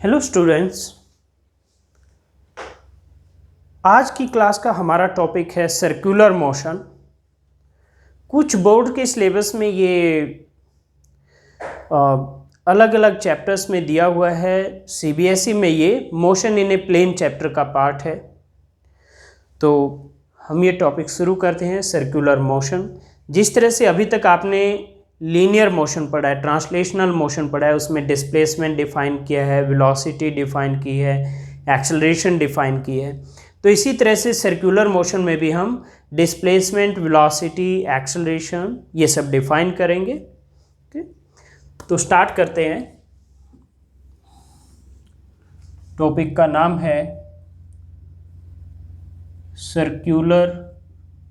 Hello students, आज की class का हमारा टॉपिक है सर्कुलर मोशन। कुछ बोर्ड के सिलेबस में ये अलग अलग चैप्टर्स में दिया हुआ है। सीबीएसई में ये motion in a plane chapter का पार्ट है। तो हम ये टॉपिक शुरू करते हैं, सर्कुलर मोशन। जिस तरह से अभी तक आपने लीनियर मोशन पढ़ा है, ट्रांसलेशनल मोशन पढ़ा है, उसमें डिस्प्लेसमेंट डिफाइन किया है, वेलोसिटी डिफाइन की है, एक्सेलरेशन डिफाइन की है। तो इसी तरह से सर्कुलर मोशन में भी हम डिस्प्लेसमेंट, वेलोसिटी, एक्सेलरेशन ये सब डिफाइन करेंगे। तो स्टार्ट करते हैं। टॉपिक का नाम है सर्कुलर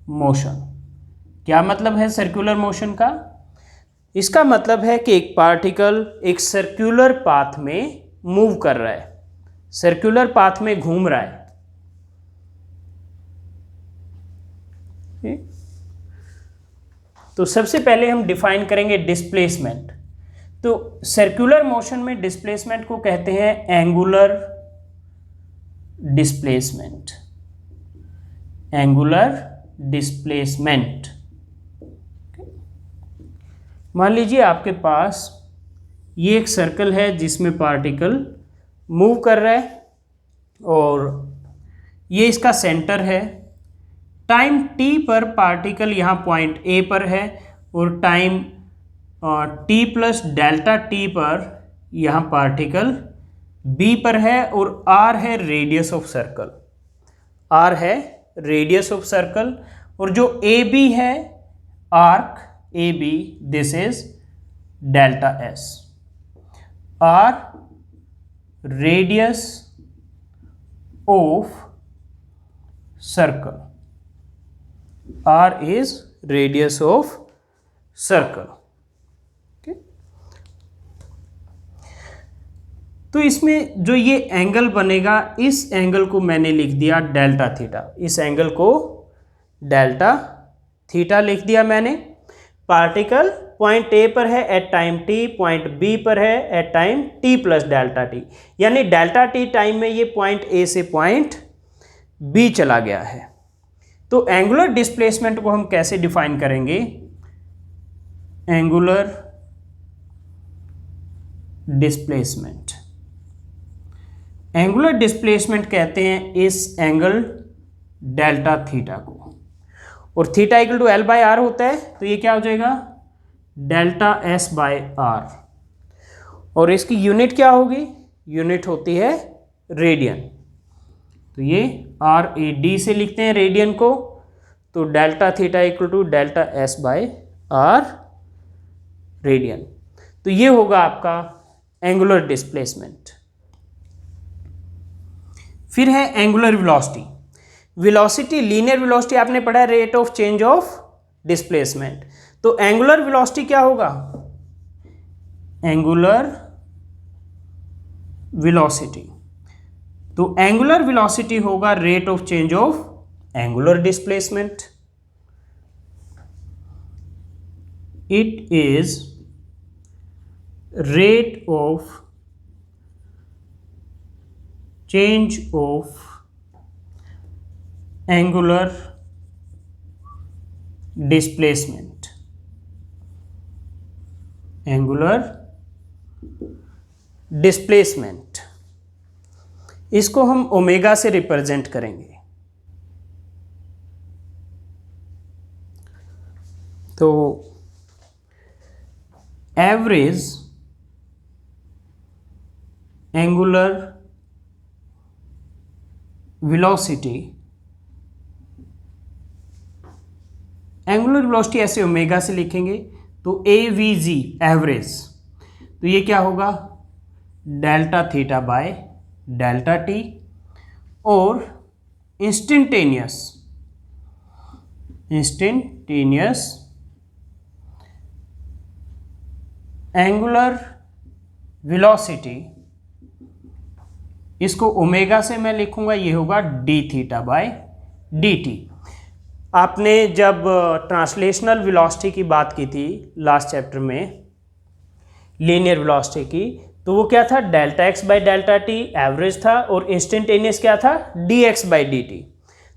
मोशन। क्या मतलब है सर्कुलर मोशन का? इसका मतलब है कि एक पार्टिकल एक सर्कुलर पाथ में मूव कर रहा है, सर्कुलर पाथ में घूम रहा है। तो सबसे पहले हम डिफाइन करेंगे डिस्प्लेसमेंट। तो सर्कुलर मोशन में डिस्प्लेसमेंट को कहते हैं एंगुलर डिस्प्लेसमेंट। Angular displacement. मान लीजिए आपके पास ये एक सर्कल है जिसमें पार्टिकल मूव कर रहा है और ये इसका सेंटर है। टाइम t पर पार्टिकल यहाँ पॉइंट A पर है और time t plus delta t पर यहाँ पार्टिकल B पर है और r है रेडियस ऑफ सर्कल। r है रेडियस ऑफ सर्कल और जो AB है arc AB, this is delta S। R radius of circle। R is radius of circle। okay? तो इसमें जो ये एंगल बनेगा, इस एंगल को मैंने लिख दिया डेल्टा थीटा। इस एंगल को डेल्टा थीटा लिख दिया मैंने। पार्टिकल पॉइंट A पर है at time t, point B पर है at time t plus delta t, यानी डेल्टा t टाइम में ये पॉइंट A से पॉइंट B चला गया है। तो एंगुलर डिस्प्लेसमेंट को हम कैसे डिफाइन करेंगे? Angular displacement. एंगुलर डिस्प्लेसमेंट कहते हैं इस एंगल डेल्टा थीटा को, और थीटा इक्वल टू L/R होता है। तो ये क्या हो जाएगा? Delta S/R। और इसकी यूनिट क्या होगी? यूनिट होती है रेडियन। तो ये RAD से लिखते हैं रेडियन को। तो delta theta equal to delta S/R radian. तो ये होगा आपका एंगुलर डिस्प्लेसमेंट। फिर है angular velocity. Velocity, linear velocity आपने पढ़ा है, rate of change of displacement. तो एंगुलर वेलोसिटी क्या होगा? Angular velocity. तो एंगुलर वेलोसिटी होगा rate of change of angular displacement. It is rate of change of angular displacement. Angular displacement, इसको हम ओमेगा से रिप्रेजेंट करेंगे। तो average angular velocity, angular velocity ऐसे ओमेगा से लिखेंगे। तो AVG एवरेज, तो ये क्या होगा? Delta theta by delta t। और इंस्टेंटेनियस एंगुलर वेलोसिटी, इसको ओमेगा से मैं लिखूंगा, ये होगा d थीटा बाय dt। आपने जब ट्रांसलेशनल वेलोसिटी की बात की थी लास्ट चैप्टर में, लीनियर वेलोसिटी की, तो वो क्या था, delta x by delta t average था, और इंस्टेंटेनियस क्या था, d x by D t.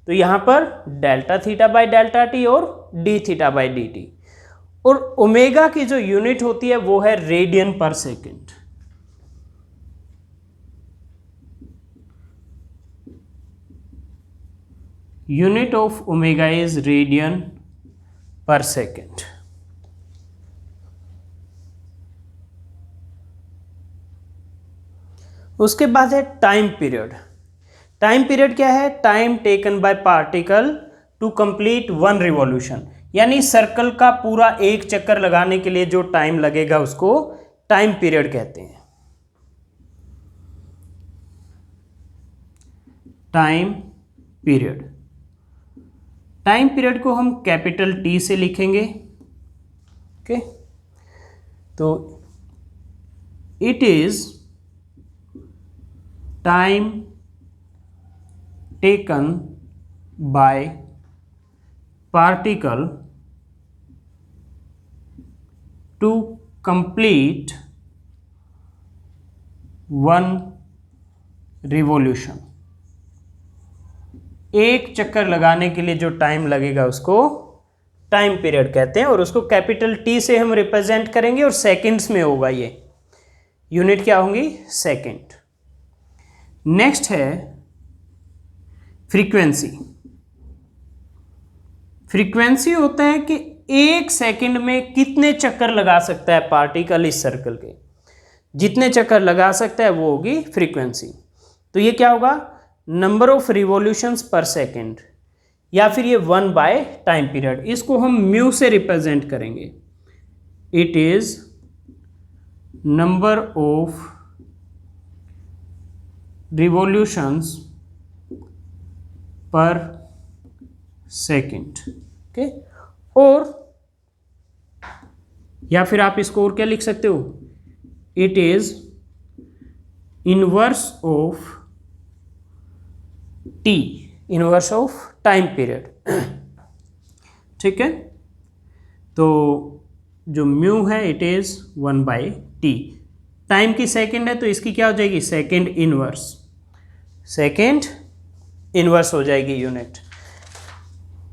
तो यहाँ पर delta theta by delta t और d theta by D t. और ओमेगा की जो यूनिट होती है वो है रेडियन पर second. Unit of omega is radian पर सेकेंड। उसके बाद है टाइम पीरियड। टाइम पीरियड क्या है, time taken by particle to complete one revolution, यानी सर्कल का पूरा एक चक्कर लगाने के लिए जो टाइम लगेगा उसको टाइम पीरियड कहते हैं। टाइम पीरियड, टाइम पीरियड को हम कैपिटल टी से लिखेंगे। ओके, तो it is time taken by particle to complete one revolution. एक चक्कर लगाने के लिए जो टाइम लगेगा उसको टाइम पीरियड कहते हैं, और उसको कैपिटल टी से हम रिप्रेजेंट करेंगे, और सेकंड्स में होगा। ये यूनिट क्या होंगी, सेकंड। नेक्स्ट है फ्रीक्वेंसी। फ्रीक्वेंसी होता है कि एक सेकंड में कितने चक्कर लगा सकता है पार्टिकल इस सर्कल के, जितने चक्कर लगा सकता है वो होगी फ्रीक्वेंसी। तो ये क्या होगा, नंबर ऑफ रिवॉल्यूशंस पर सेकंड, या फिर ये 1 बाय टाइम पीरियड। इसको हम म्यू से रिप्रेजेंट करेंगे। It is number of revolutions पर सेकंड। ओके, और या फिर आप इसको और क्या लिख सकते हो, it is inverse of T, inverse of time period. ठीक है, तो जो म्यू है it is 1 by T. Time की सेकंड है तो इसकी क्या हो जाएगी, सेकंड इनवर्स, सेकंड इनवर्स हो जाएगी यूनिट।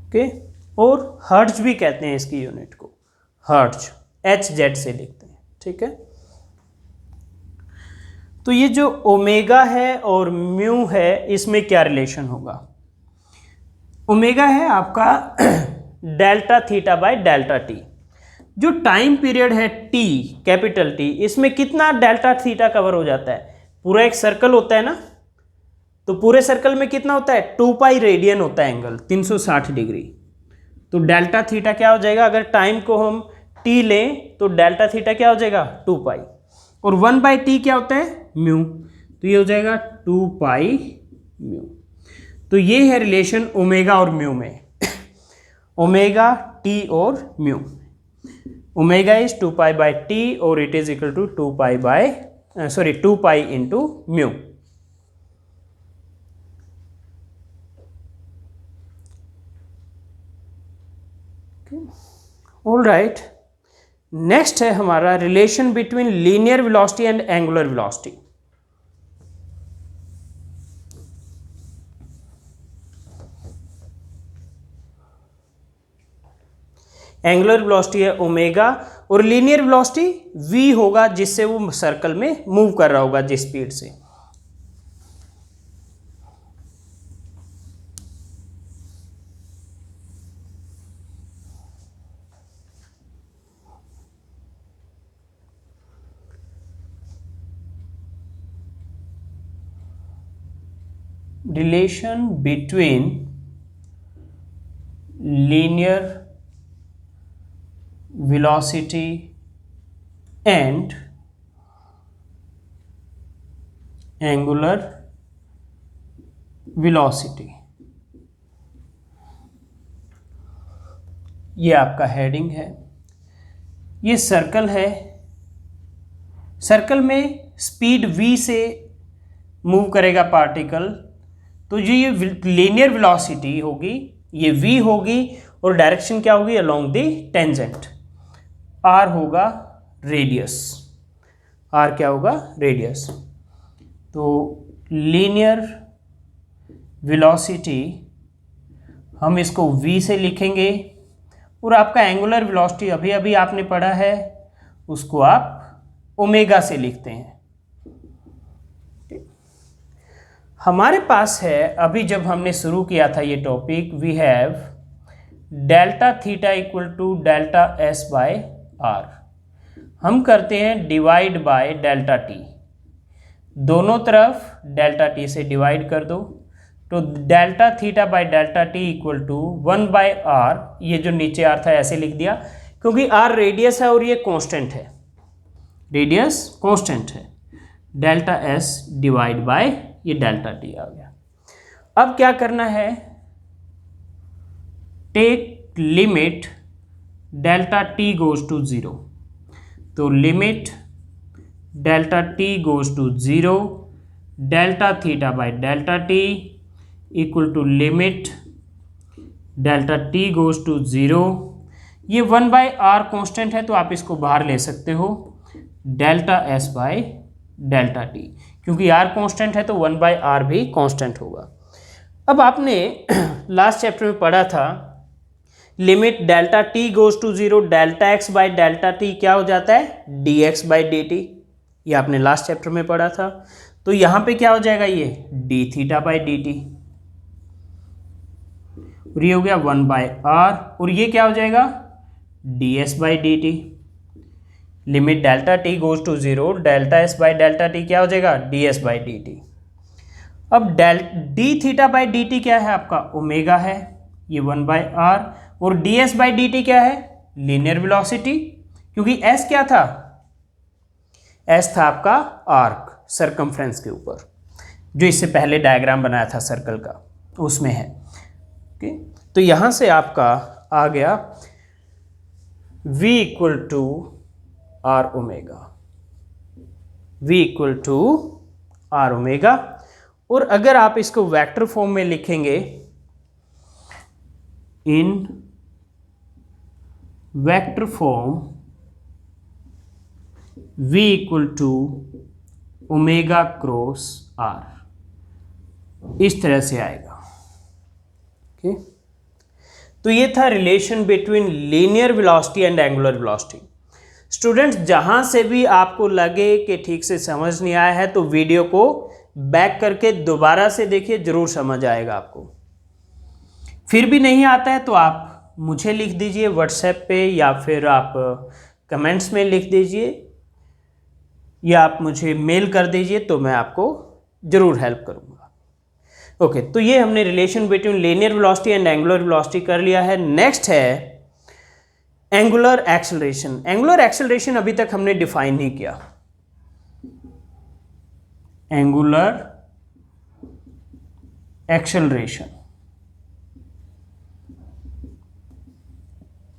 ओके, और हर्ट्ज भी कहते हैं इसकी यूनिट को, हर्ट्ज HZ से लिखते हैं। ठीक है, तो ये जो ओमेगा है और म्यू है इसमें क्या रिलेशन होगा। ओमेगा है आपका delta theta by delta T. जो टाइम पीरियड है टी, कैपिटल टी, इसमें कितना डेल्टा थीटा कवर हो जाता है, पूरा एक सर्कल होता है ना, तो पूरे सर्कल में कितना होता है, 2 पाई रेडियन होता है एंगल, 360 डिग्री। तो डेल्टा थीटा क्या हो जाएगा, अगर टाइम को हम टी लें तो डेल्टा थीटा क्या हो जाएगा, 2 पाई, और 1 बाई टी क्या होता है, म्यू, तो ये हो जाएगा 2 पाई म्यू। तो ये है रिलेशन ओमेगा और म्यू में, ओमेगा टी और mu. Omega is 2 pi by t और it is equal to 2 pi by 2 pi into mu. All right, next है हमारा relation between linear velocity and angular velocity. Angular velocity है omega और linear velocity v होगा, जिससे वो circle में move कर रहा होगा जिस स्पीड से। Relation between linear velocity and angular velocity, ये आपका हेडिंग है। ये सर्कल है, सर्कल में स्पीड v से मूव करेगा पार्टिकल, तो जो ये लीनियर वेलोसिटी होगी ये v होगी, और डायरेक्शन क्या होगी, अलोंग द टेंजेंट। r होगा रेडियस। आर क्या होगा, रेडियस। तो लीनियर वेलोसिटी हम इसको v से लिखेंगे, और आपका एंगुलर वेलोसिटी अभी अभी आपने पढ़ा है उसको आप ओमेगा से लिखते हैं। हमारे पास है, अभी जब हमने शुरू किया था ये topic, we have delta theta equal to delta S by R. हम करते हैं डिवाइड बाय डेल्टा टी, दोनों तरफ डेल्टा टी से डिवाइड कर दो, तो delta theta by delta T equal to 1 by R. ये जो नीचे आर था ऐसे लिख दिया क्योंकि आर रेडियस है और ये कांस्टेंट है, रेडियस कांस्टेंट है। डेल्टा एस डिवाइड बाय ये डेल्टा टी आ गया। अब क्या करना है, take limit delta T goes to 0। तो limit delta T goes to 0, delta theta by delta T equal to limit delta T goes to 0। ये 1 बाय आर कॉन्स्टेंट है तो आप इसको बाहर ले सकते हो, delta S by delta T, क्योंकि आर कांस्टेंट है तो 1 बाय आर भी कांस्टेंट होगा। अब आपने लास्ट चैप्टर में पढ़ा था limit delta T goes to 0, delta X by delta T क्या हो जाता है, D x by D T. ये आपने लास्ट चैप्टर में पढ़ा था। तो यहां पे क्या हो जाएगा, ये D theta by D t, और ये हो गया 1 बाय आर, और ये क्या हो जाएगा, d s by D t. Limit delta T goes to 0, delta s by delta T क्या हो जाएगा, d s by D t. अब d theta by D t क्या है आपका, ओमेगा है, ये 1 बाय आर, और d s by D t क्या है, लीनियर वेलोसिटी, क्योंकि एस क्या था, एस था आपका आर्क सरकमफ्रेंस के ऊपर, जो इससे पहले डायग्राम बनाया था सर्कल का, उसमें है। ओके, तो यहां से आपका आ गया v equal to are omega, v equal to are omega. और अगर आप इसको वेक्टर फॉर्म में लिखेंगे, in vector form v equal to omega cross R, इस तरह से आएगा। ओके, तो ये था relation between linear velocity and angular velocity. Students, जहां से भी आपको लगे कि ठीक से समझ नहीं आया है तो वीडियो को बैक करके दोबारा से देखिए, जरूर समझ आएगा आपको। फिर भी नहीं आता है तो आप मुझे लिख दीजिए व्हाट्सएप पे, या फिर आप कमेंट्स में लिख दीजिए, या आप मुझे मेल कर दीजिए, तो मैं आपको जरूर हेल्प करूंगा। ओके, तो ये हमने relation between linear velocity and angular velocity कर लिया है। नेक्स्ट है एंगुलर एक्सेलरेशन। एंगुलर एक्सेलरेशन अभी तक हमने डिफाइन नहीं किया। एंगुलर एक्सेलरेशन,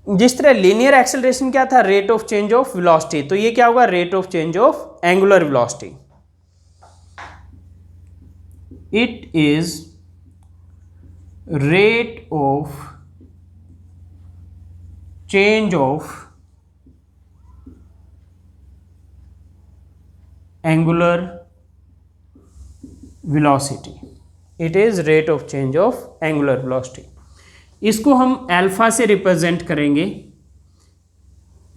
जिस तरह लीनियर एक्सेलरेशन क्या था, rate of change of velocity, तो ये क्या होगा, rate of change of angular velocity. It is rate of change of angular velocity, it is rate of change of angular velocity। इसको हम अल्फा से रिप्रेजेंट करेंगे,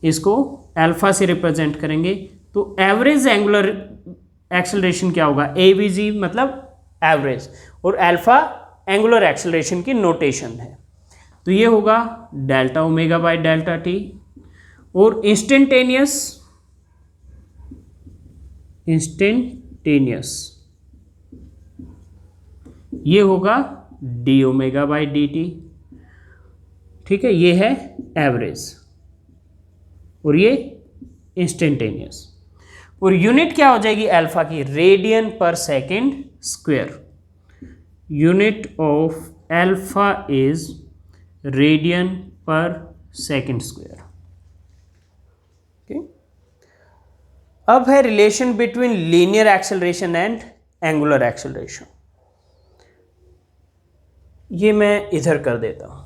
इसको अल्फा से रिप्रेजेंट करेंगे, तो एवरेज एंगुलर एक्सेलरेशन क्या होगा, एवीजी मतलब एवरेज, और अल्फा एंगुलर एक्सेलरेशन की नोटेशन है। तो ये होगा delta omega by delta t, और इंस्टेंटेनियस ये होगा D omega by D T. ठीक है, ये है एवरेज और ये इंस्टेंटेनियस, और यूनिट क्या हो जाएगी अल्फा की, रेडियन पर second square. Unit of alpha is radian पर सेकेंड स्क्वायर। अब है relation between linear acceleration and angular acceleration. ये मैं इधर कर देता हूं।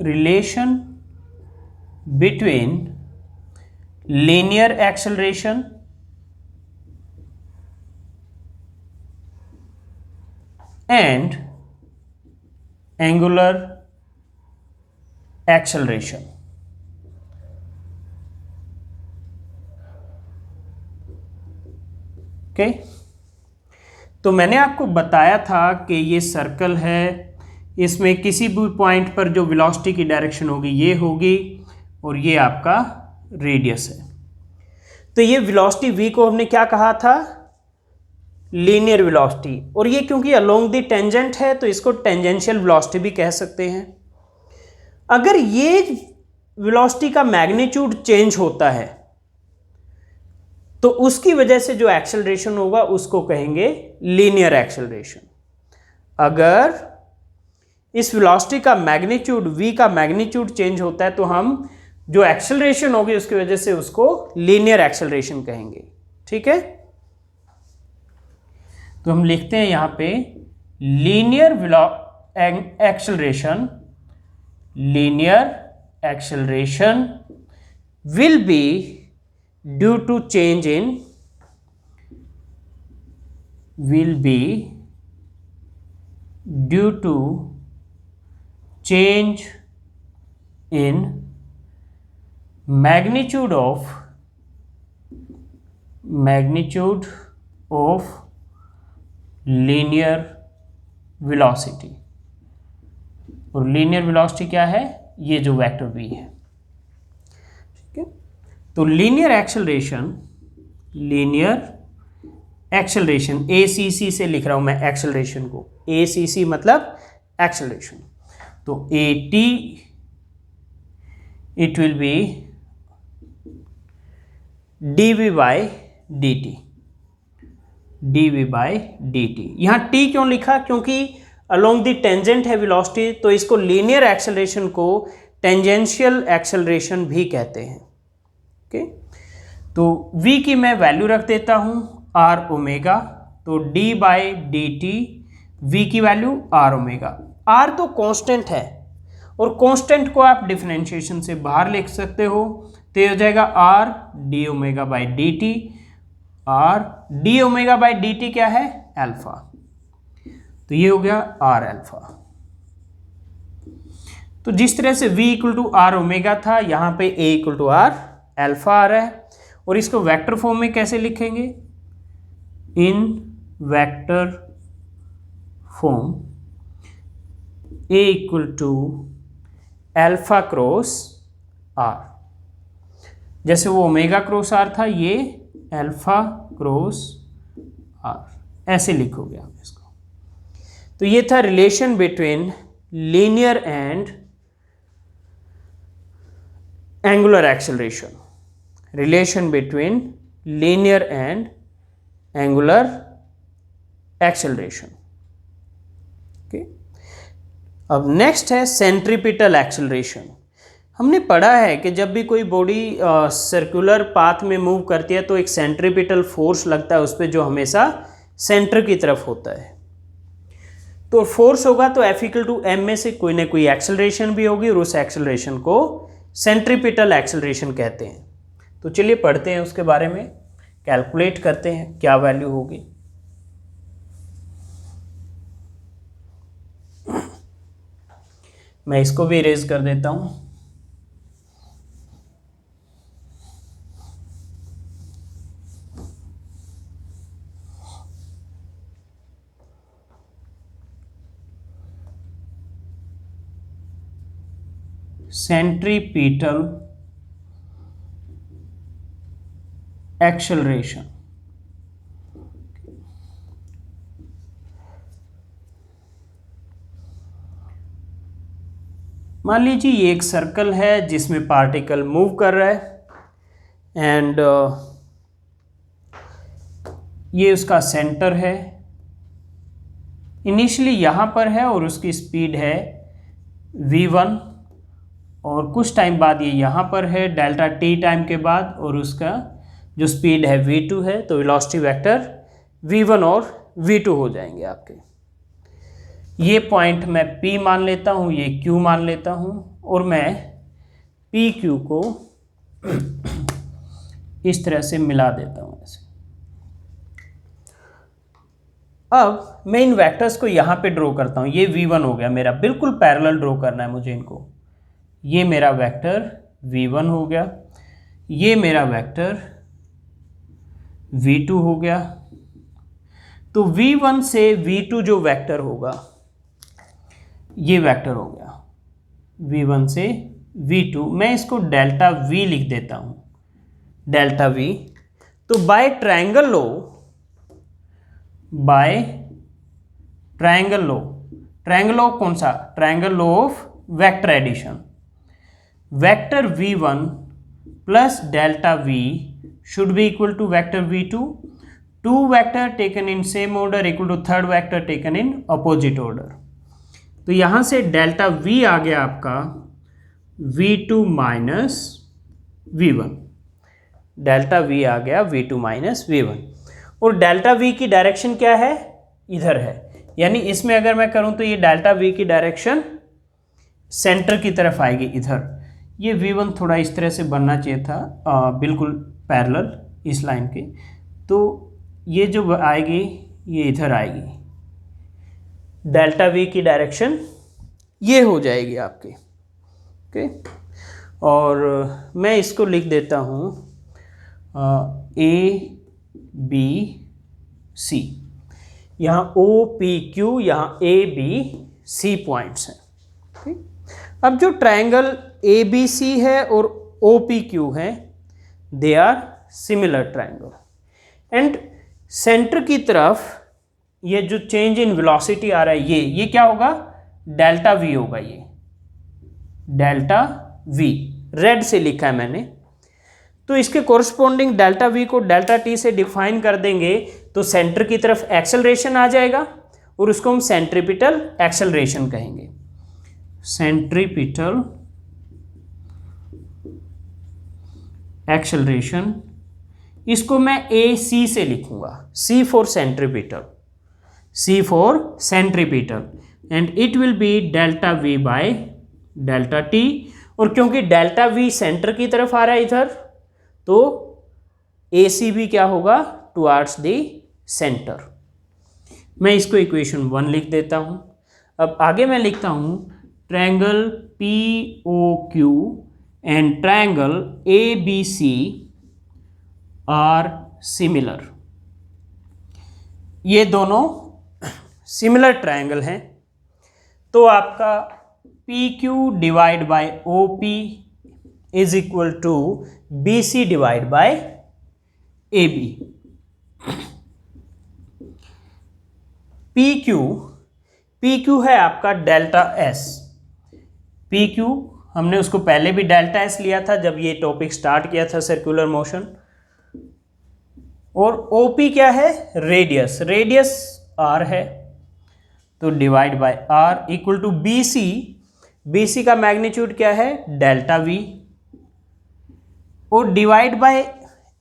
relation between linear acceleration and angular acceleration. Okay, तो मैंने आपको बताया था कि ये सर्कल है, इसमें किसी भी पॉइंट पर जो वेलोसिटी की डायरेक्शन होगी ये होगी और ये आपका रेडियस है। तो ये वेलोसिटी v को हमने क्या कहा था, लीनियर वेलोसिटी, और ये क्योंकि अलोंग द टेंजेंट है तो इसको टेंजेंशियल वेलोसिटी भी कह सकते हैं। अगर ये वेलोसिटी का मैग्नीट्यूड चेंज होता है तो उसकी वजह से जो एक्सेलरेशन होगा उसको कहेंगे लीनियर एक्सेलरेशन। अगर इस वेलोसिटी का मैग्नीट्यूड v का मैग्नीट्यूड चेंज होता है तो हम जो एक्सेलरेशन होगी उसकी वजह से उसको लीनियर एक्सेलरेशन कहेंगे। ठीक है, तो हम लिखते हैं यहां पे linear acceleration, linear acceleration will be due to change in, will be due to change in magnitude of linear velocity, और लीनियर वेलोसिटी क्या है, ये जो वेक्टर v है। ठीक है, तो लीनियर एक्सेलरेशन ACC से लिख रहा हूं मैं एक्सेलरेशन को, ACC मतलब एक्सेलरेशन, तो AT it will be dv by dt, dv by dt। यहां t क्यों लिखा, क्योंकि अलोंग द टेंजेंट है वेलोसिटी, तो इसको लीनियर एक्सेलरेशन को टेंजेंशियल एक्सेलरेशन भी कहते हैं। ओके, तो v की मैं वैल्यू रख देता हूं r ओमेगा, तो d by D T, v की वैल्यू r ओमेगा। r तो कांस्टेंट है और कांस्टेंट को आप डिफरेंशिएशन से बाहर लिख सकते हो, तो ये हो जाएगा r d omega by D T, r d omega by D t क्या है, अल्फा, तो ये हो गया r अल्फा। तो जिस तरह से v equal to r omega था, यहाँ पे a equal to r alpha आ रहा है, और इसको वेक्टर फॉर्म में कैसे लिखेंगे, in vector form a equal to alpha cross r, जैसे वो ओमेगा क्रॉस r था, ये अल्फा क्रॉस r, ऐसे लिखोगे आप इसको। तो ये था relation between linear and angular acceleration, relation between linear and angular acceleration. Okay, अब नेक्स्ट है सेंट्रीपिटल एक्सेलरेशन। हमने पढ़ा है कि जब भी कोई बॉडी सर्कुलर पाथ में मूव करती है तो एक सेंट्रीपिटल फोर्स लगता है उस पर, जो हमेशा सेंटर की तरफ होता है। तो फोर्स होगा तो F इक्वल टू m में से कोई ना कोई एक्सेलरेशन भी होगी, और उस एक्सेलरेशन को सेंट्रीपिटल एक्सेलरेशन कहते हैं। तो चलिए पढ़ते हैं उसके बारे में, कैलकुलेट करते हैं क्या वैल्यू होगी। मैं इसको भी इरेज कर देता हूं। सेंट्रीपिटल एक्सेलरेशन, मान लीजिए ये एक सर्कल है जिसमें पार्टिकल मूव कर रहा है, एंड ये उसका सेंटर है, इनिशियली यहाँ पर है और उसकी स्पीड है v1, और कुछ टाइम बाद ये यहाँ पर है डेल्टा t टाइम के बाद, और उसका जो स्पीड है v2 है, तो वेलोसिटी वेक्टर v1 और v2 हो जाएंगे आपके। ये पॉइंट मैं P मान लेता हूँ, ये Q मान लेता हूँ, और मैं पी क्यू को इस तरह से मिला देता हूँ ऐसे। अब मैं इन वेक्टर्स को यहाँ पे ड्रॉ करता हूँ। ये v1 हो गया मेरा, बिल्कुल पैरेलल ड्रॉ करना है मुझे इनको। ये मेरा वेक्टर v1 हो गया, ये मेरा वेक्टर v2 हो गया। तो v1 से v2 जो वेक्टर होगा, ये वेक्टर हो गया v1 से v2। मैं इसको डेल्टा v लिख देता हूँ, डेल्टा v। तो by triangle law, by triangle law, triangle law कौन सा? Triangle law of vector addition. Vector v1 plus delta v should be equal to vector v2. Two vector taken in same order equal to third vector taken in opposite order. तो यहां से delta v आ गया आपका v2 minus v1, delta v आ गया v2 minus v1। और delta v की direction क्या है? इधर है, यानी इसमें अगर मैं करूं तो ये डेल्टा v की डायरेक्शन सेंटर की तरफ आएगी इधर। ये v1 थोड़ा इस तरह से बनना चाहिए था, बिल्कुल पैरेलल इस लाइन के। तो ये जो आएगी ये इधर आएगी, डेल्टा v की डायरेक्शन ये हो जाएगी आपकी। ओके, और मैं इसको लिख देता हूँ a b c। यहाँ o p q, यहाँ a b c पॉइंट्स हैं। अब जो ट्रायंगल ए बी सी है और ओ पी क्यू है, they are similar triangle. And centre की तरफ ये जो चेंज इन वेलोसिटी आ रहा है, ये क्या होगा? डेल्टा वी होगा। ये डेल्टा वी रेड से लिखा है मैंने। तो इसके कोरस्पॉन्डिंग डेल्टा वी को डेल्टा टी से डिफाइन कर देंगे तो सेंटर की तरफ एक्सेलरेशन आ जाएगा और उसको हम सेंट्रीपिटल एक्सेलरेशन कहेंगे। सेंट्रीपिटल एक्सेलरेशन, इसको मैं ए सी से लिखूंगा, c for centripetal, c for centripetal, and it will be delta v by delta t. और क्योंकि डेल्टा वी सेंटर की तरफ आ रहा है इधर, तो ए सी भी क्या होगा? Towards the centre. मैं इसको इक्वेशन 1 लिख देता हूं। अब आगे मैं लिखता हूं triangle P O Q and triangle A B C are similar. ये दोनों सिमिलर ट्रायंगल हैं। तो आपका P Q divide by O P is equal to B C divide by A B. P Q है आपका डेल्टा एस। पी क्यू हमने उसको पहले भी डेल्टा एस लिया था जब ये टॉपिक स्टार्ट किया था, सर्कुलर मोशन। और ओपी क्या है? रेडियस, रेडियस आर है, तो divide by R equal to B C. B C का मैग्नीट्यूड क्या है? डेल्टा वी, और divide by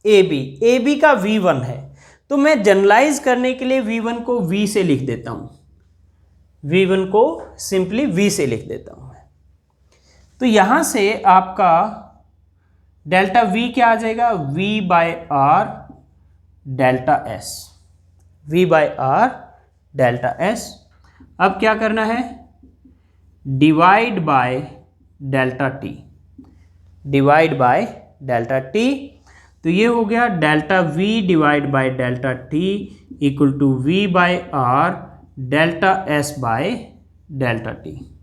A B. A B का V1 है, तो मैं जनरलाइज करने के लिए V1 को V से लिख देता हूं, V1 को सिंपली V से लिख देता हूं मैं। तो यहां से आपका डेल्टा V क्या आ जाएगा? V by r delta s, V by r delta s. अब क्या करना है? Divide by delta t, divide by delta t. तो ये हो गया delta V divide by delta T equal to V by r delta S by delta t.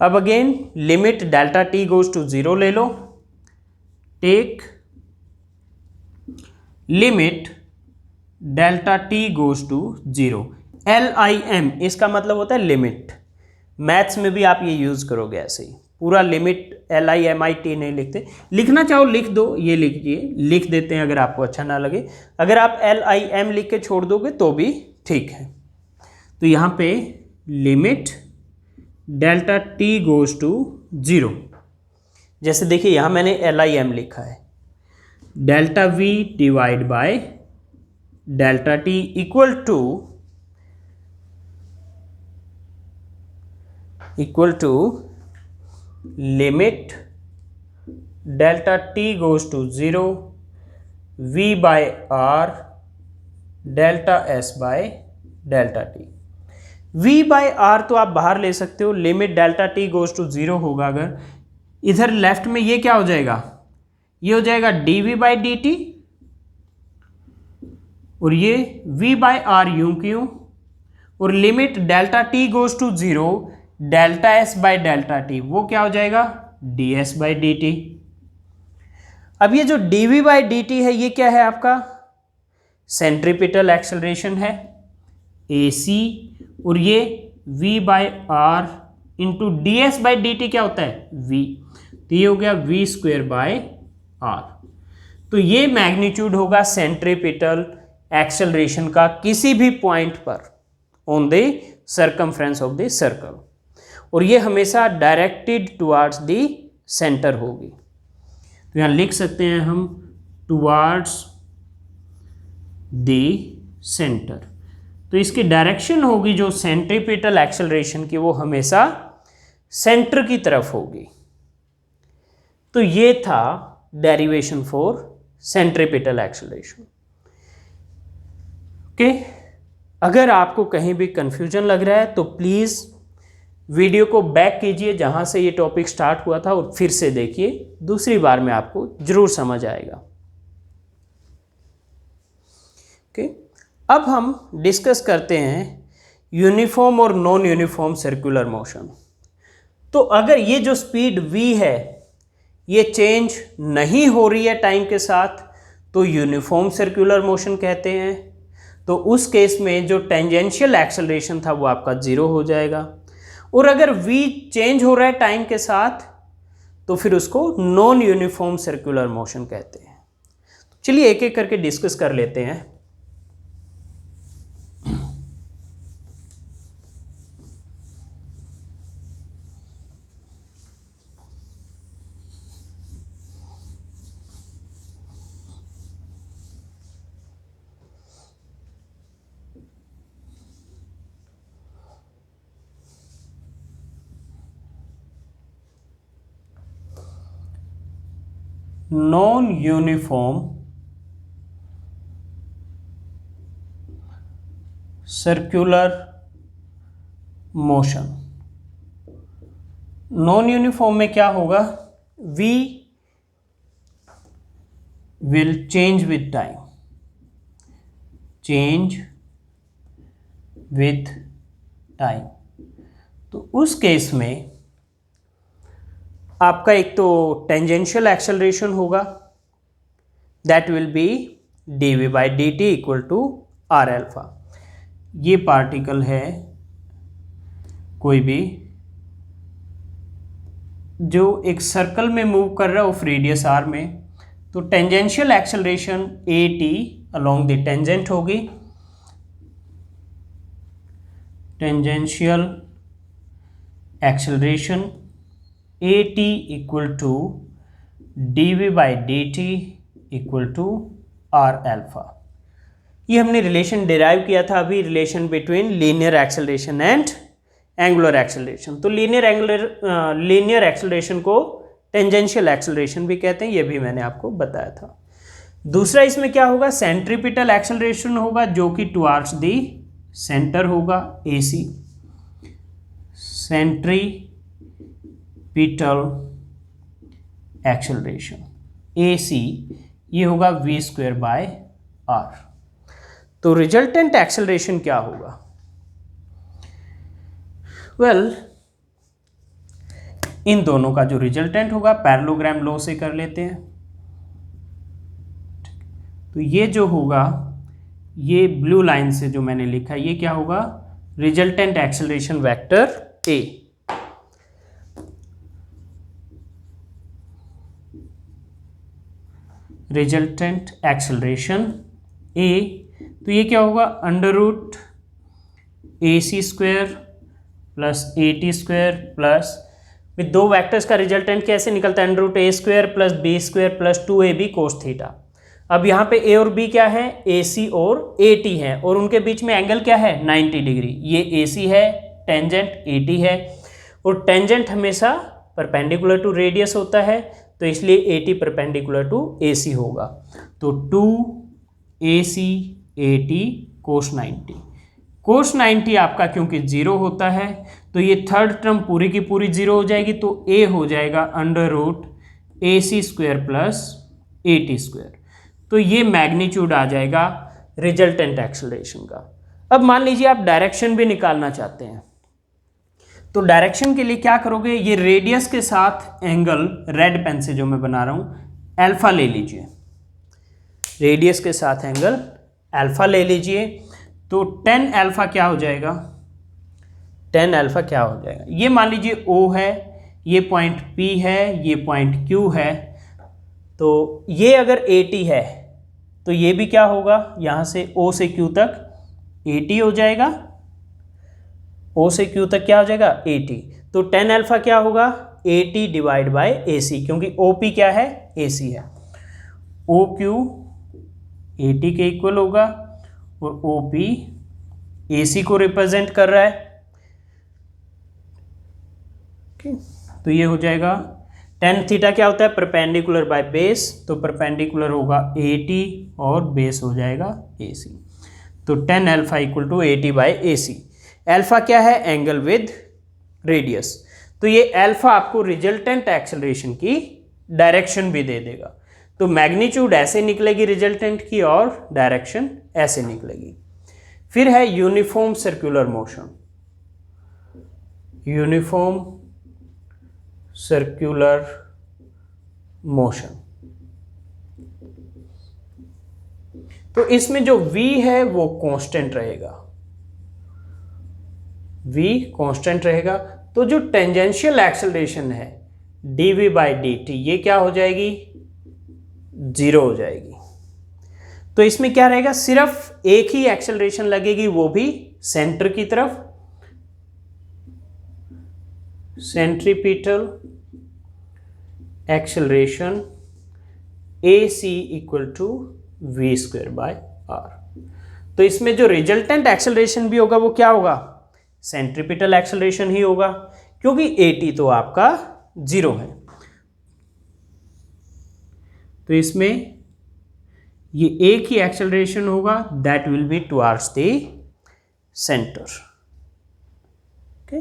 अब again limit delta T goes to 0 ले लो। Take limit delta T goes to 0। LIM इसका मतलब होता है लिमिट। मैथ्स में भी आप ये यूज करोगे ऐसे ही, पूरा लिमिट LIMIT नहीं लिखते। लिखना चाहो लिख दो, ये लिखिए, लिख देते हैं अगर आपको अच्छा ना लगे। अगर आप LIM लिख के छोड़ दोगे तो भी ठीक है। तो यहाँ पे limit delta T goes to 0। जैसे देखिए यहाँ मैंने LIM लिखा है, delta V divide by delta T equal to limit delta T goes to 0 v by r delta S by delta t. v by r तो आप बाहर ले सकते हो, limit delta T goes to 0 होगा अगर, इधर लेफ्ट में ये क्या हो जाएगा, ये हो जाएगा dv बाई डी टी, और ये v बाय आर यूं क्यों, और limit delta T goes to 0 delta S by delta t, वो क्या हो जाएगा ds बाई डी टी। अब ये जो dv बाई डी टी है ये क्या है आपका, सेंट्रीपिटल एक्सेलरेशन है ac, और ये v by r into d s by D t क्या होता है v, तो ये हो गया v स्क्वेयर बाय आर। तो ये मैग्नीट्यूड होगा सेंट्रीपिटल एक्सेलरेशन का किसी भी पॉइंट पर on the circumference of the circle, और ये हमेशा डायरेक्टेड टुवार्ड्स द सेंटर होगी। तो यहाँ लिख सकते हैं हम टुवार्ड्स द सेंटर, तो इसकी डायरेक्शन होगी जो सेंट्रीपिटल एक्सेलरेशन की वो हमेशा सेंटर की तरफ होगी। तो ये था derivation for centripetal acceleration. Okay, अगर आपको कहीं भी कंफ्यूजन लग रहा है तो प्लीज़ वीडियो को बैक कीजिए जहाँ से ये टॉपिक स्टार्ट हुआ था और फिर से देखिए, दूसरी बार में आपको ज़रूर समझ आएगा। ओके, अब हम डिस्कस करते हैं यूनिफॉर्म और नॉन यूनिफॉर्म सर्कुलर मोशन। तो अगर ये जो स्पीड v है ये चेंज नहीं हो रही है टाइम के साथ तो यूनिफॉर्म सर्कुलर मोशन कहते हैं। तो उस केस में जो टेंजेंशियल एक्सेलरेशन था वो आपका 0 हो जाएगा, और अगर v चेंज हो रहा है टाइम के साथ तो फिर उसको नॉन यूनिफॉर्म सर्कुलर मोशन कहते हैं। तो चलिए एक एक करके डिस्कस कर लेते हैं। Non uniform circular motion. Non uniform में क्या होगा, v will change with time, change with time. तो उस केस में आपका एक तो टेंजेंशियल एक्सेलरेशन होगा, that will be dv by D t equal to r alpha. ये पार्टिकल है कोई भी जो एक सर्कल में मूव कर रहा है ऑफ रेडियस r में, तो tangential acceleration a t along the tangent होगी, tangential acceleration a t equal to dv by D t equal to r alpha. ये हमने रिलेशन डिराइव किया था अभी, relation between linear acceleration and angular acceleration. तो linear acceleration को tangential acceleration भी कहते हैं, ये भी मैंने आपको बताया था। दूसरा इसमें क्या होगा, सेंट्रीपिटल एक्सेलरेशन होगा जो कि टुवार्ड्स दी सेंटर होगा, AC सेंट्रीपिटल एक्सेलरेशन AC, ये होगा v स्क्वेयर बाय r। तो रिजल्टेंट एक्सेलरेशन क्या होगा, इन दोनों का जो रिजल्टेंट होगा पैरेललोग्राम लॉ से कर लेते हैं। तो ये जो होगा, ये ब्लू लाइन से जो मैंने लिखा ये क्या होगा, resultant acceleration vector A। Resultant acceleration A, तो ये क्या होगा, under root AC square plus AT square plus, with दो वेक्टर्स का रिजल्टेंट कैसे निकलता है, under root A square plus B square plus 2AB cos theta. अब यहाँ पे A और B क्या है, AC और AT है, और उनके बीच में एंगल क्या है 90 डिग्री। ये AC है, टेंजेंट AT है, और टेंजेंट हमेशा परपेंडिकुलर टू रेडियस होता है, तो इसलिए AT परपेंडिकुलर टू AC होगा। तो 2AC AT cos 90। cos 90 आपका क्योंकि 0 होता है तो ये थर्ड टर्म पूरी की पूरी 0 हो जाएगी, तो A हो जाएगा under root AC square plus AT square. तो ये मैग्नीट्यूड आ जाएगा रिजल्टेंट एक्सेलरेशन का। अब मान लीजिए आप डायरेक्शन भी निकालना चाहते हैं, तो डायरेक्शन के लिए क्या करोगे, ये रेडियस के साथ एंगल रेड पेन से जो मैं बना रहा हूं अल्फा ले लीजिए, रेडियस के साथ एंगल अल्फा ले लीजिए। तो tan अल्फा क्या हो जाएगा, tan अल्फा क्या हो जाएगा, ये मान लीजिए O है, ये पॉइंट P है, ये पॉइंट Q है। तो ये अगर AT है तो ये भी क्या होगा, यहां से O से Q तक AT हो जाएगा, O से Q तक क्या हो जाएगा AT। तो tan अल्फा क्या होगा, AT डिवाइड बाय AC, क्योंकि OP क्या है, AC है। OQ AT के इक्वल होगा और OP AC को रिप्रेजेंट कर रहा है। तो ये हो जाएगा tan थीटा क्या होता है, परपेंडिकुलर बाय बेस, तो परपेंडिकुलर होगा AT और बेस हो जाएगा AC। तो tan alpha equal to AT by AC। Alpha क्या है, एंगल विद रेडियस। तो ये अल्फा आपको रिजल्टेंट एक्सेलरेशन की डायरेक्शन भी दे देगा। तो मैग्नीट्यूड ऐसे निकलेगी रिजल्टेंट की और डायरेक्शन ऐसे निकलेगी। फिर है uniform circular motion. Uniform circular motion, तो इसमें जो v है वो कांस्टेंट रहेगा, v कांस्टेंट रहेगा। तो जो टेंजेंशियल एक्सेलरेशन है dv बाई dt ये क्या हो जाएगी, 0 हो जाएगी। तो इसमें क्या रहेगा, सिर्फ एक ही एक्सेलरेशन लगेगी, वो भी सेंटर की तरफ, centripetal acceleration AC equal to v square by r। तो इसमें जो रिजल्टेंट एक्सेलरेशन भी होगा वो क्या होगा, सेंट्रीपिटल एक्सेलरेशन ही होगा, क्योंकि AT तो आपका 0 है। तो इसमें ये एक ही एक्सेलरेशन होगा, that will be towards the centre. Okay,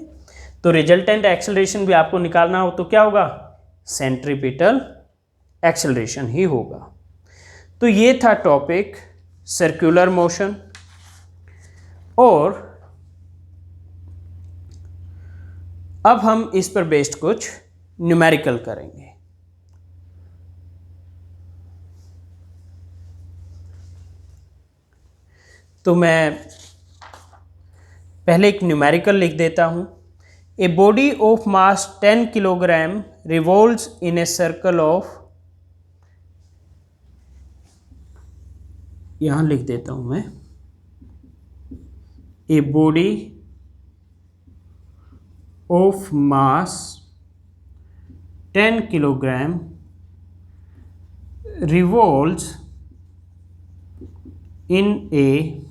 तो रिजल्टेंट एक्सेलरेशन भी आपको निकालना हो तो क्या होगा, सेंट्रीपिटल एक्सेलरेशन ही होगा। तो ये था टॉपिक सर्कुलर मोशन। और अब हम इस पर बेस्ड कुछ न्यूमेरिकल करेंगे। तो मैं पहले एक न्यूमेरिकल लिख देता हूं। A body of mass 10 kilogram revolves in a circle of, यहां लिख देता हूं मैं, a body of mass 10 kilogram revolves in a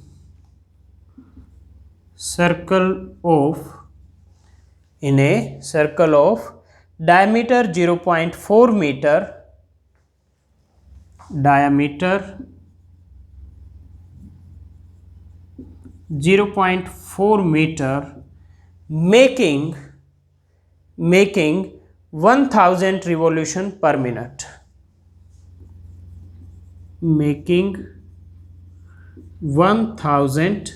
circle of diameter 0.4 meter, diameter 0.4 meter, making 1000 revolution per minute, making 1000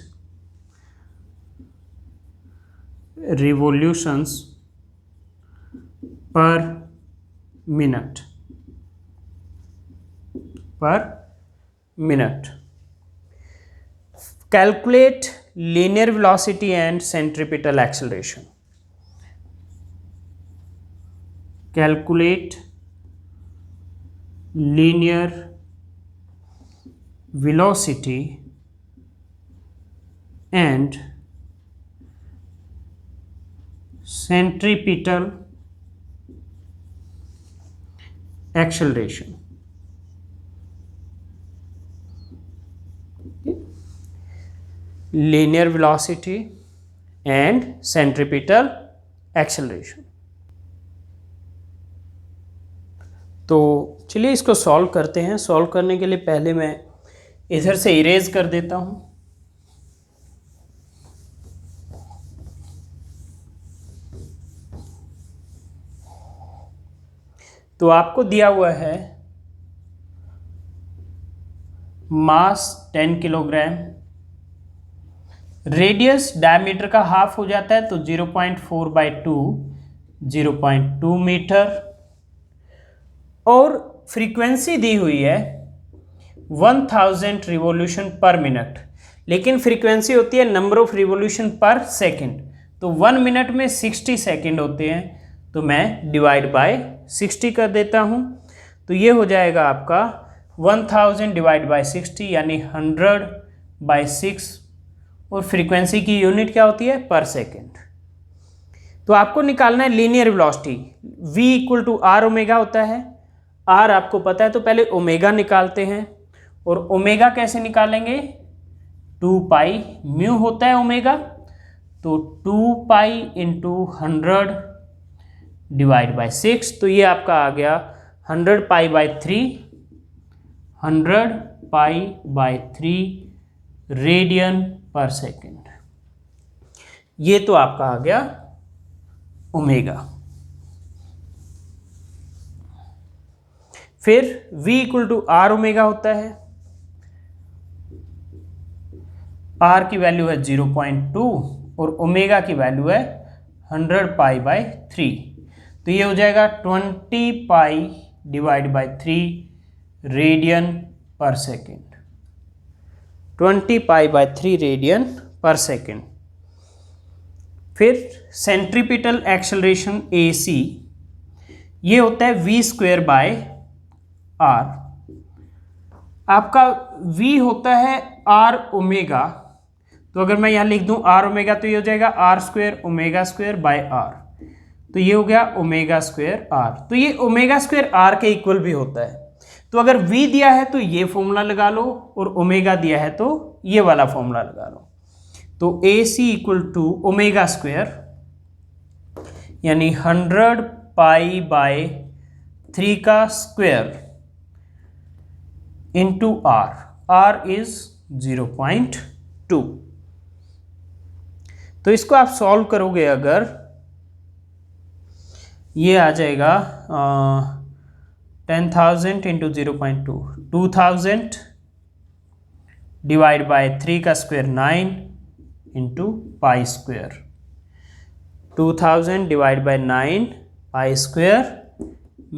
revolutions per minute, Calculate linear velocity and centripetal acceleration. Calculate linear velocity and centripetal acceleration. Linear velocity and centripetal acceleration. तो चलिए इसको solve करते हैं। Solve करने के लिए पहले मैं इधर से इरेज कर देता हूँ। तो आपको दिया हुआ है मास 10 किलोग्राम, रेडियस डायमीटर का हाफ हो जाता है तो 0.4/2 0.2 मीटर, और फ्रीक्वेंसी दी हुई है 1000 रिवॉल्यूशन पर मिनट, लेकिन फ्रीक्वेंसी होती है नंबर ऑफ रिवॉल्यूशन पर सेकंड। तो 1 मिनट में 60 सेकंड होते हैं, तो मैं डिवाइड बाय 60 कर देता हूँ। तो ये हो जाएगा आपका 1000 डिवाइड बाय 60 यानी 100/6, और फ्रीक्वेंसी की यूनिट क्या होती है? पर सेकेंड। तो आपको निकालना है linear velocity. v equal to are omega होता है। r आपको पता है, तो पहले ओमेगा निकालते हैं, और ओमेगा कैसे निकालेंगे? 2 पाई म्यू होता है ओमेगा, तो 2 पाई इंटू 100 डिवाइड बाय 6, तो ये आपका आ गया 100 pi by 3, 100 pi by 3 radian पर सेकेंड। ये तो आपका आ गया ओमेगा। फिर v equal to are omega होता है। r की वैल्यू है 0.2 और ओमेगा की वैल्यू है 100 पाई बाय 3, तो ये हो जाएगा 20 पाई डिवाइड बाय 3 रेडियन पर सेकेंड, 20 पाई बाय 3 रेडियन पर सेकेंड। फिर सेंट्रीपिटल एक्सेलरेशन AC, ये होता है v स्क्वायर बाय r। आपका v होता है r ओमेगा, तो अगर मैं यहाँ लिख दूँ r ओमेगा तो ये हो जाएगा r square omega square by r, तो ये हो गया ओमेगा स्क्वायर r। तो ये ओमेगा स्क्वायर r के इक्वल भी होता है। तो अगर v दिया है तो ये फॉर्मूला लगा लो, और ओमेगा दिया है तो ये वाला फॉर्मूला लगा लो। तो AC equal to omega square यानी 100 पाई बाय 3 का स्क्वायर इंटू r इज 0.2। तो इसको आप सॉल्व करोगे अगर, ये आ जाएगा 10,000 इंटू 0.2, 2000 डिवाइड बाय 3 का square 9 into pi square, 2000 divide by 9 pi square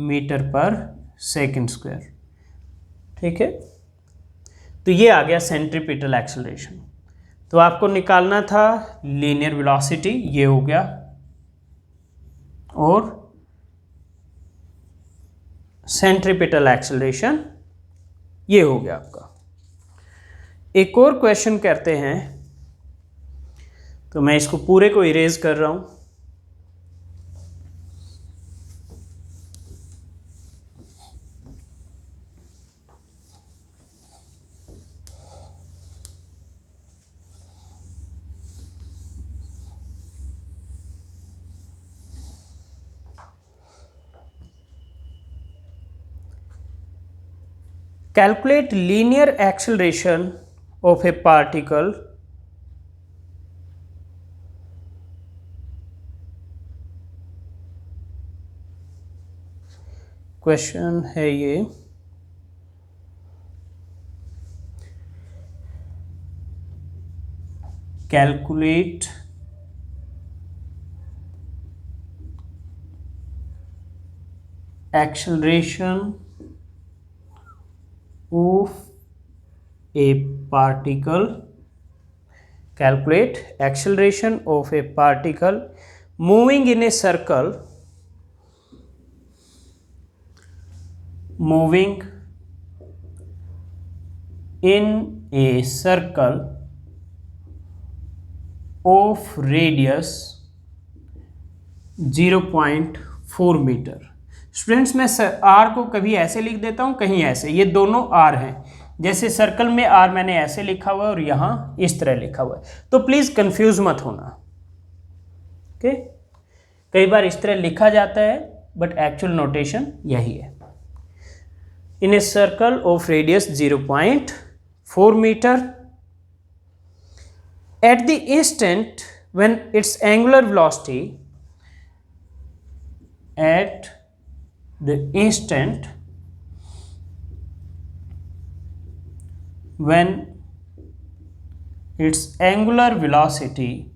metre पर सेकंड स्क्वायर। ठीक है, तो ये आ गया सेंट्रीपिटल एक्सेलरेशन। तो आपको निकालना था लीनियर वेलोसिटी, ये हो गया, और सेंट्रीपिटल एक्सेलरेशन ये हो गया आपका। एक और क्वेश्चन करते हैं, तो मैं इसको पूरे को इरेज कर रहा हूं। Calculate linear acceleration of a particle question है ये, calculate acceleration of a particle, calculate acceleration of a particle moving in a circle, moving in a circle of radius 0.4 metre. Students मैं r को कभी ऐसे लिख देता हूँ, कहीं ऐसे, ये दोनों r हैं। जैसे सर्कल में r मैंने ऐसे लिखा हुआ है और यहाँ इस तरह लिखा हुआ है, तो प्लीज़ कंफ्यूज मत होना। ओके, कई बार इस तरह लिखा जाता है बट एक्चुअल नोटेशन यही है। in a circle of radius 0.4 meter. At the instant when its angular velocity, at the instant when its angular velocity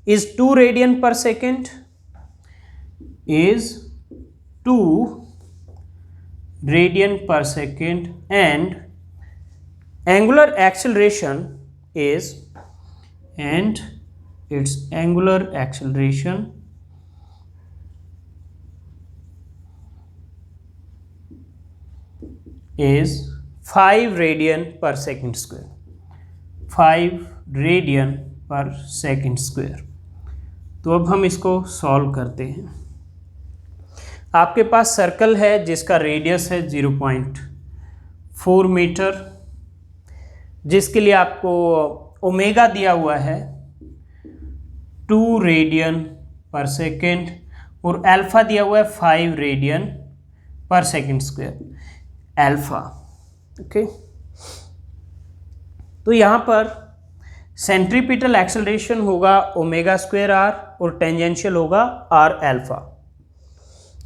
is 2 radian per second, and angular acceleration is its angular acceleration is 5 radian per second square. 5 radian पर second square. तो अब हम इसको solve करते हैं। आपके पास circle है जिसका रेडियस है 0.4 मीटर, जिसके लिए आपको ओमेगा दिया हुआ है 2 रेडियन पर सेकेंड और अल्फा दिया हुआ है 5 रेडियन पर सेकेंड स्क्वायर अल्फा। ओके, तो यहाँ पर सेंट्रीपिटल एक्सेलरेशन होगा ओमेगा स्क्वायर आर और टेंजेंशियल होगा आर अल्फा।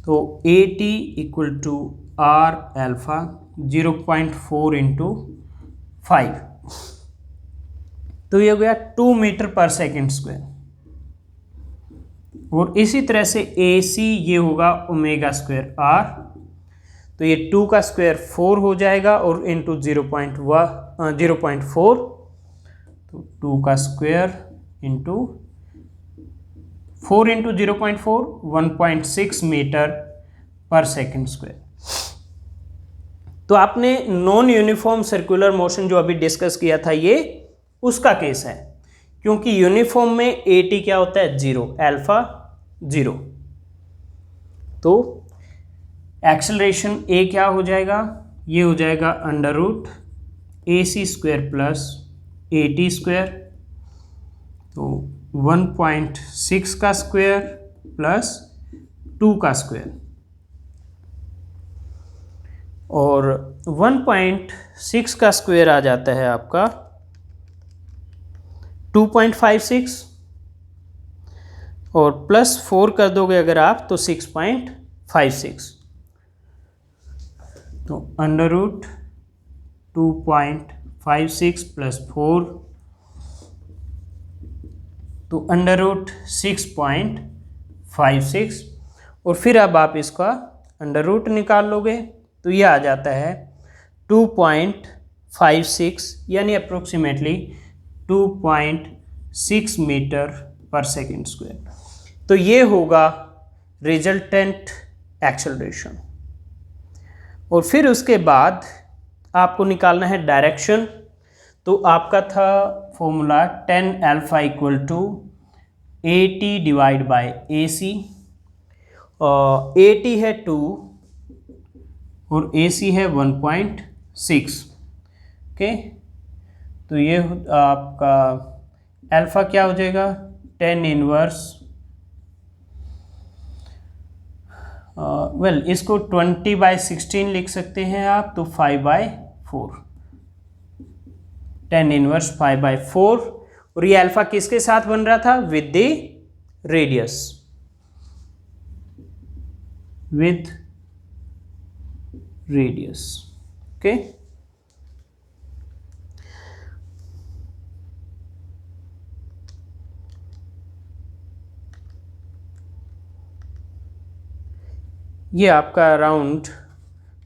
तो a t equal to r alpha 0.4 into 5, तो ये हो गया 2 मीटर पर सेकेंड स्क्वायर। और इसी तरह से ए सी ये होगा ओमेगा स्क्वायर आर, तो ये 2 का स्क्वायर 4 हो जाएगा और इंटू 0.4, तो 2 का स्क्वायर इंटू 4 इंटू 0.4 1.6 मीटर पर सेकेंड स्क्वायर। तो आपने नॉन यूनिफॉर्म सर्कुलर मोशन जो अभी डिस्कस किया था ये उसका केस है, क्योंकि यूनिफॉर्म में ए टी क्या होता है 0, अल्फा 0। तो एक्सेलरेशन ए क्या हो जाएगा, ये हो जाएगा under root a c square plus a t square, तो 1.6 का स्क्वायर प्लस 2 का स्क्वायर, और 1.6 का स्क्वायर आ जाता है आपका 2.56, और प्लस 4 कर दोगे अगर आप तो 6.56, तो अंडर रूट 2.56 प्लस 4, तो अंडर रूट 6.56, और फिर अब आप इसका अंडर रूट निकाल लोगे तो ये आ जाता है 2.56 यानी अप्रोक्सीमेटली 2.6 मीटर पर सेकेंड स्क्वायर। तो ये होगा रिजल्टेंट एक्सेलरेशन। और फिर उसके बाद आपको निकालना है डायरेक्शन। तो आपका था formula tan alpha equal to a t divide by a c, a t है 2 और ए सी है 1.6। ओके, तो ये आपका अल्फा क्या हो जाएगा tan इनवर्स, इसको 20/16 लिख सकते हैं आप, तो 5/4, tan इनवर्स 5/4। और ये अल्फा किसके साथ बन रहा था, with the radius, with radius. Okay, ये आपका अराउंड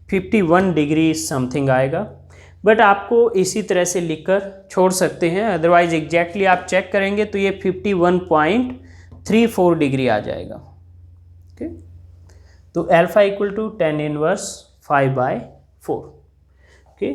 51 डिग्री समथिंग आएगा, बट आपको इसी तरह से लिखकर छोड़ सकते हैं, अदरवाइज एग्जैक्टली आप चेक करेंगे तो ये 51.34 डिग्री आ जाएगा। ओके, तो alpha equal to tan inverse 5/4। Okay,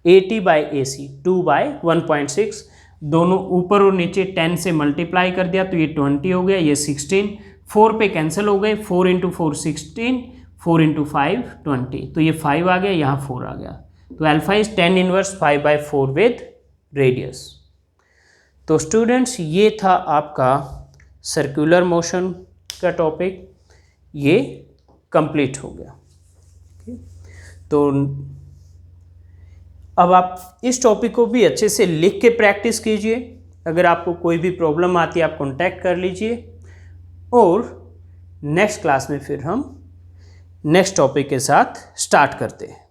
a t by a c 2/1.6, दोनों ऊपर और नीचे 10 से मल्टीप्लाई कर दिया तो ये 20 हो गया, ये 16, 4 पे कैंसिल हो गए, 4 इंटू 4 16, 4 इंटू 5 20, तो ये 5 आ गया, यहाँ 4 आ गया। तो alpha is tan inverse 5/4 with radius. तो स्टूडेंट्स ये था आपका सर्कुलर मोशन का टॉपिक ये कंप्लीट हो गया। तो अब आप इस टॉपिक को भी अच्छे से लिख के प्रैक्टिस कीजिए। अगर आपको कोई भी प्रॉब्लम आती है आप कांटेक्ट कर लीजिए, और नेक्स्ट क्लास में फिर हम नेक्स्ट टॉपिक के साथ स्टार्ट करते हैं।